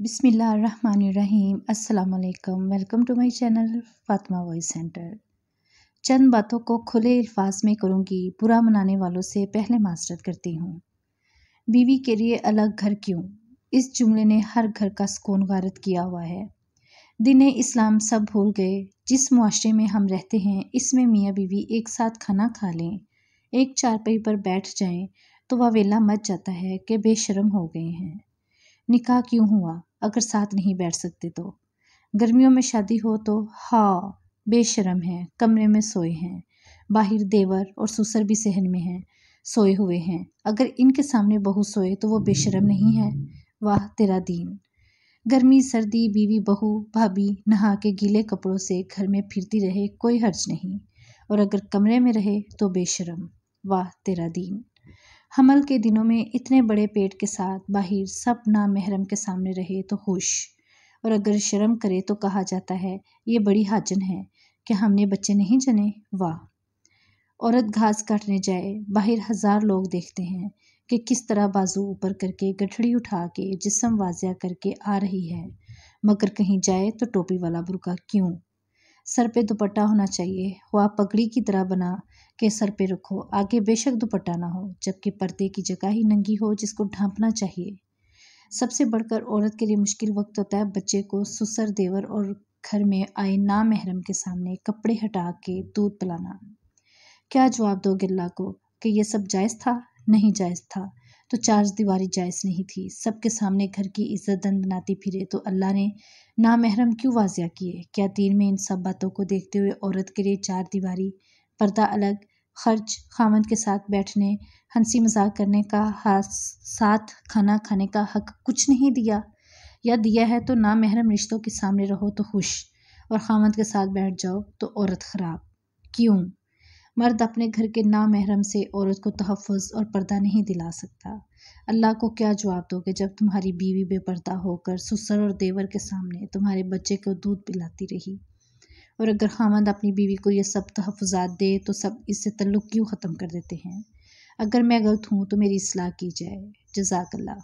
बिस्मिल्लाहिर्रहमानिर्रहीम। अस्सलाम वालेकुम। Welcome to my channel Fatima voice centre. चंद बातों को खुले अल्फाज में करूँगी, बुरा मनाने वालों से पहले मास्टरत करती हूँ। बीवी के लिए अलग घर क्यों? इस जुमले ने हर घर का सुकून गारत किया हुआ है। दीन इस्लाम सब भूल गए। जिस मुआशरे में हम रहते हैं, इसमें मियाँ बीवी एक साथ खाना खा लें, एक चारपाई पर बैठ जाएं, तो वह वेला मच जाता है कि बेशर्म हो गए हैं। निकाह क्यों हुआ अगर साथ नहीं बैठ सकते तो? गर्मियों में शादी हो तो हाँ बेशर्म है, कमरे में सोए हैं, बाहर देवर और ससुर भी सहन में हैं, सोए हुए हैं। अगर इनके सामने बहू सोए तो वो बेशर्म नहीं है? वाह तेरा दीन। गर्मी सर्दी बीवी बहू भाभी नहा के गीले कपड़ों से घर में फिरती रहे, कोई हर्ज नहीं, और अगर कमरे में रहे तो बेशर्म। वाह तेरा दीन। हमल के दिनों में इतने बड़े पेट के साथ बाहर सब नामहरम के सामने रहे तो खुश, और अगर शर्म करे तो कहा जाता है ये बड़ी हाजन है कि हमने बच्चे नहीं जने। वाह। औरत घास काटने जाए, बाहर 1000 लोग देखते हैं कि किस तरह बाजू ऊपर करके गठड़ी उठा के जिस्म वाजिया करके आ रही है, मगर कहीं जाए तो टोपी वाला बुर्का क्यों? सर पे दुपट्टा होना चाहिए, वह पगड़ी की तरह बना के सर पे रखो, आगे बेशक दुपट्टा ना हो, जबकि पर्दे की जगह ही नंगी हो जिसको ढांपना चाहिए। सबसे बढ़कर औरत के लिए मुश्किल वक्त होता है बच्चे को ससुर देवर और घर में आए नामहरम के सामने कपड़े हटा के दूध पिलाना। क्या जवाब दोगे अल्लाह को कि ये सब जायज़ था? नहीं जायज़ था तो 4 दीवारी जायज़ नहीं थी। सबके सामने घर की इज्जत दंदनाती फिरे तो अल्लाह ने नामहरम क्यों वाजिया किए? क्या दीन में इन सब बातों को देखते हुए औरत के लिए 4 दीवारी, पर्दा अलग, खर्च, खामद के साथ बैठने, हंसी मजाक करने का, साथ खाना खाने का हक कुछ नहीं दिया? या दिया है तो नामहरम रिश्तों के सामने रहो तो खुश, और खामद के साथ बैठ जाओ तो औरत खराब? क्यों? मर्द अपने घर के नामहरम से औरत को तहफ़्फ़ुज़ और पर्दा नहीं दिला सकता। अल्लाह को क्या जवाब दोगे जब तुम्हारी बीवी बेपर्दा होकर ससुर और देवर के सामने तुम्हारे बच्चे को दूध पिलाती रही? और अगर खामद अपनी बीवी को ये सब तहफ़्फ़ुज़ात दे तो सब इससे तल्लुक़ क्यों ख़त्म कर देते हैं? अगर मैं गलत हूँ तो मेरी इस्लाह की जाए। जज़ाकल्लाह।